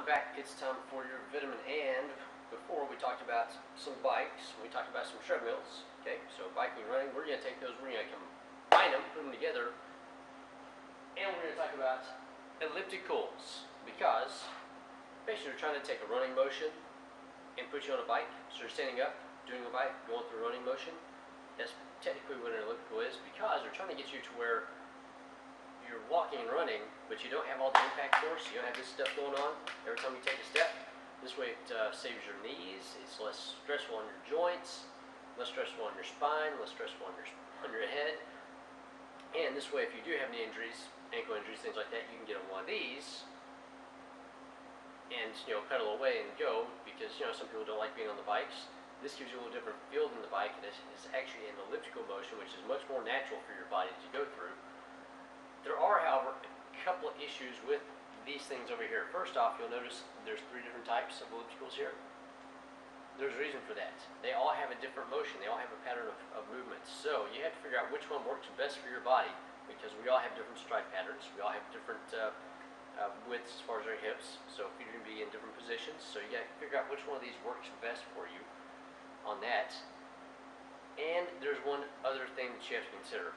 I'm back. It's time for your vitamin. And before we talked about some bikes, we talked about some treadmills. Okay, so biking, running, we're going to take those, we're going to combine them, put them together, and we're going to talk about ellipticals, because basically you're trying to take a running motion and put you on a bike. So you're standing up, doing a bike, going through running motion. That's technically what an elliptical is, because they're trying to get you to where you're walking and running, but you don't have all the impact force. You don't have this stuff going on every time you take a step. This way it saves your knees. It's less stressful on your joints, less stressful on your spine, less stressful on your head. And this way, if you do have knee injuries, ankle injuries, things like that, you can get on one of these and pedal away and go, because some people don't like being on the bikes. This gives you a little different feel than the bike, and it's actually an elliptical motion, which is much more natural for your body to go through. There are, however, a couple of issues with these things over here. First off, you'll notice there's 3 different types of ellipticals here. There's a reason for that. They all have a different motion. They all have a pattern of movement. So you have to figure out which one works best for your body, because we all have different stride patterns. We all have different widths as far as our hips. So if you're going to be in different positions, so you got to figure out which one of these works best for you on that. And there's one other thing that you have to consider.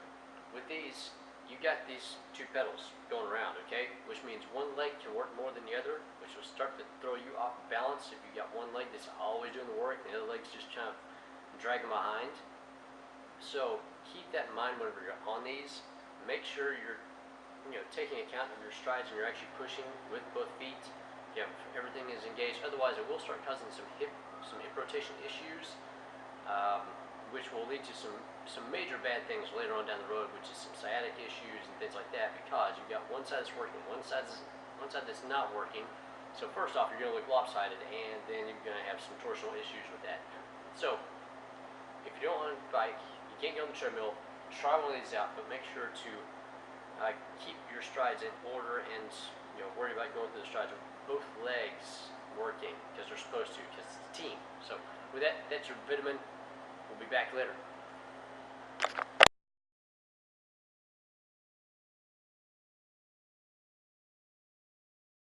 With these, you got these 2 pedals going around, okay? Which means one leg can work more than the other, which will start to throw you off balance if you got one leg that's always doing the work and the other leg's just trying to drag them behind. So keep that in mind whenever you're on these. Make sure you're taking account of your strides and you're actually pushing with both feet. Everything is engaged. Otherwise, it will start causing some hip rotation issues, which will lead to some major bad things later on down the road, which is some sciatic issues and things like that, because you've got one side that's working, one side that's not working. So first off, you're going to look lopsided, and then you're going to have some torsional issues with that. So if you don't want to bike, you can't get on the treadmill, try one of these out, but make sure to keep your strides in order, and worry about going through the strides with both legs working, because they're supposed to, because it's a team. So with that, that's your vitamin. We'll be back later.